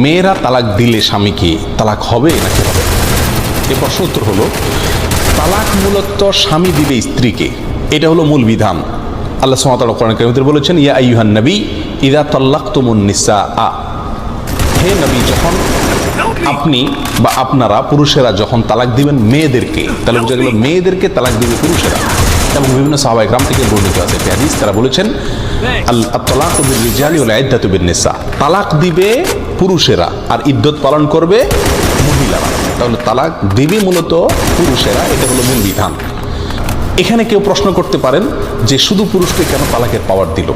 মেয়েরা তালাক দিলে স্বামীকে তালাক হবে নাকি হবে? এ প্রশ্ন উত্তর হলো, তালাক মূলত স্বামী দিবে স্ত্রীকে, এটা হলো মূল বিধান। আল্লাহ সুবহানাহু ওয়া তাআলা কোরআন কারীমে বলেছেন, ইয়া আইয়ুহান নবী ইযা তাল্লাকতুমুন নিসা, হে নবী, যখন আপনি বা আপনারা পুরুষেরা যখন তালাক দিবেন মেয়েদেরকে, তাহলে বোঝা গেল মেয়েদেরকে তালাক দিবে পুরুষেরা। এবং বিভিন্ন সাহাবা ইকরাম থেকে বর্ণিত আছে একটি হাদিস, তারা বলেছেন আত-তালাকু বির-রিজালি ওয়াল ইদ্দাতু বিন-নিসা, তালাক দিবে পুরুষেরা আর ইদ্যত পালন করবে মহিলারা। তাহলে তালাক দিবে মূলত পুরুষেরা, এটা হলো মূল বিধান। এখানে কেউ প্রশ্ন করতে পারেন যে শুধু পুরুষকে কেন তালাকের পাওয়ার দিল,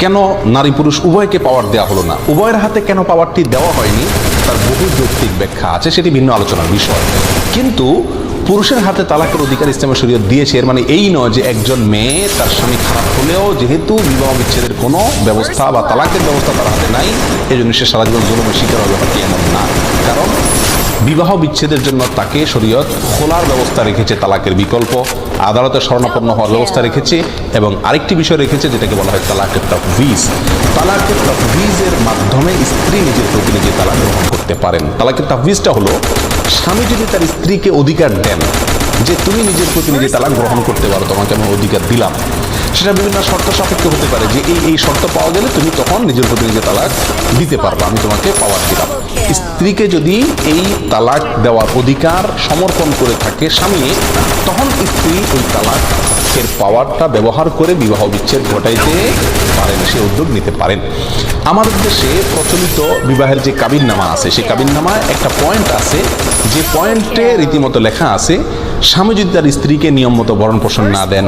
কেন নারী পুরুষ উভয়কে পাওয়ার দেওয়া হলো না, উভয়ের হাতে কেন পাওয়ারটি দেওয়া হয়নি? তার বহু যৌক্তিক ব্যাখ্যা আছে, সেটি ভিন্ন আলোচনার বিষয়। কিন্তু পুরুষের হাতে তালাকের অধিকার ইসলামের শরীয়ত দিয়েছে, এর মানে এই নয় যে একজন মেয়ে তার স্বামী খারাপ হলেও যেহেতু বিবাহ বিচ্ছেদের কোনো ব্যবস্থা বা তালাকের ব্যবস্থা তার হাতে নাই, এই জন্য সে সারা জীবন জুলুমের শিকার হবে, ব্যাপারটি এমন না। কারণ বিবাহ বিচ্ছেদের জন্য তাকে শরীয়ত খোলার ব্যবস্থা রেখেছে, তালাকের বিকল্প, আদালতে শরণাপন্ন হওয়ার ব্যবস্থা রেখেছে, এবং আরেকটি বিষয় রেখেছে যেটাকে বলা হয় তালাকের তাফউইজ। তালাকের তাফউইজের মাধ্যমে স্ত্রী নিজের প্রতি নিজে তালাক গ্রহণ করতে পারেন। তালাকের তাফউইজটা হলো, স্বামী যদি তার স্ত্রীকে অধিকার দেন যে তুমি নিজের প্রতি নিজে তালাক গ্রহণ করতে পারো, তোমাকে আমি অধিকার দিলাম, সেটা বিভিন্ন শর্ত সাপেক্ষে হতে পারে যে এই শর্ত পাওয়া গেলে তুমি তখন নিজের প্রতি নিজে তালাক দিতে পারবে, আমি তোমাকে পাওয়ার দিলাম। স্ত্রীকে যদি এই তালাক দেওয়ার অধিকার সমর্পণ করে থাকে স্বামী, তখন স্ত্রী ওই তালাকের পাওয়ারটা ব্যবহার করে বিবাহ বিচ্ছেদ ঘটাইতে পারেন, সে উদ্যোগ নিতে পারেন। আমাদের দেশে প্রচলিত বিবাহের যে কাবিননামা আছে, সেই কাবিননামায় একটা পয়েন্ট আছে, যে পয়েন্টে রীতিমতো লেখা আছে, স্বামী যদি তার স্ত্রীকে নিয়ম মতো ভরণ পোষণ না দেন,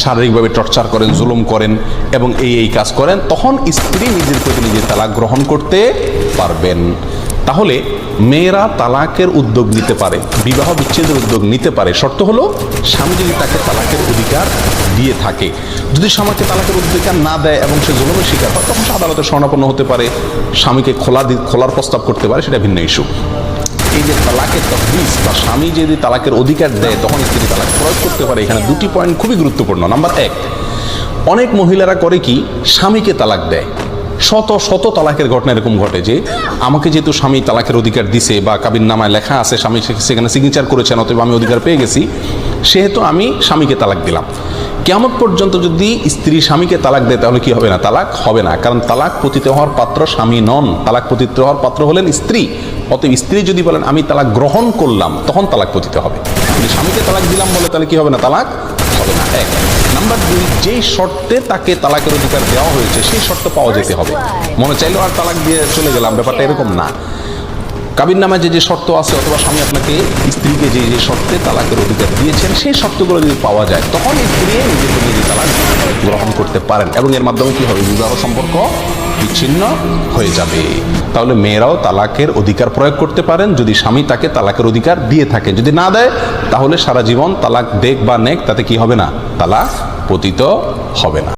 শারীরিকভাবে টর্চার করেন, জুলুম করেন এবং এই কাজ করেন, তখন স্ত্রী নিজের প্রতি নিজে তালাক গ্রহণ করতে পারবেন। তাহলে মেয়েরা তালাকের উদ্যোগ নিতে পারে, বিবাহ বিচ্ছেদের উদ্যোগ নিতে পারে, শর্ত হলো স্বামী যদি তাকে তালাকের অধিকার দিয়ে থাকে। যদি স্বামীকে তালাকের অধিকার না দেয় এবং সে জুলুমের শিকার হয়, তখন সে আদালতে শরণাপন্ন হতে পারে, স্বামীকে খোলার প্রস্তাব করতে পারে, সেটা ভিন্ন ইস্যু। এই যে তালাকের তাফউইজ বা স্বামী যদি তালাকের অধিকার দেয় তখন স্ত্রী তালাক প্রয়োগ করতে পারে, এখানে দুটি পয়েন্ট খুবই গুরুত্বপূর্ণ। নাম্বার এক, অনেক মহিলারা করে কি, স্বামীকে তালাক দেয়। শত শত তালাকের ঘটনা এরকম ঘটে যে আমাকে যেহেতু স্বামী তালাকের অধিকার দিছে বা কাবিননামায় লেখা আছে, স্বামী সেখানে সিগনেচার করেছেন, অতএব আমি অধিকার পেয়ে গেছি, সেহেতু আমি স্বামীকে তালাক দিলাম। কিয়ামত পর্যন্ত যদি স্ত্রী স্বামীকে তালাক দেয় তাহলে কি হবে না? তালাক হবে না, কারণ তালাক পতিত হওয়ার পাত্র স্বামী নন, তালাক পতিত হওয়ার পাত্র হলেন স্ত্রী। অতএব স্ত্রী যদি বলেন আমি তালাক গ্রহণ করলাম, তখন তালাক পতিত হবে। যদি স্বামীকে তালাক দিলাম বলে তাহলে কি হবে না? তালাক হবে না। এক। নাম্বার দুই, যেই শর্তে তাকে তালাকের অধিকার দেওয়া হয়েছে সেই শর্ত পাওয়া যেতে হবে। মনে চাইলেও আর তালাক দিয়ে চলে গেলাম, ব্যাপারটা এরকম না। কাবিননামায় যে শর্ত আছে, অথবা স্বামী আপনাকে স্ত্রীকে যে শর্তে তালাকের অধিকার দিয়েছেন সেই শর্তগুলো যদি পাওয়া যায়, তখন স্ত্রী নিজেকে নিজে তালাক গ্রহণ করতে পারেন এবং এর মাধ্যমে কি হবে? বিবাহ সম্পর্ক বিচ্ছিন্ন হয়ে যাবে। তাহলে মেয়েরাও তালাকের অধিকার প্রয়োগ করতে পারেন যদি স্বামী তাকে তালাকের অধিকার দিয়ে থাকে। যদি না দেয় তাহলে সারা জীবন তালাক দেখ বা নেক, তাতে কি হবে না? তালাক পতিত হবে না।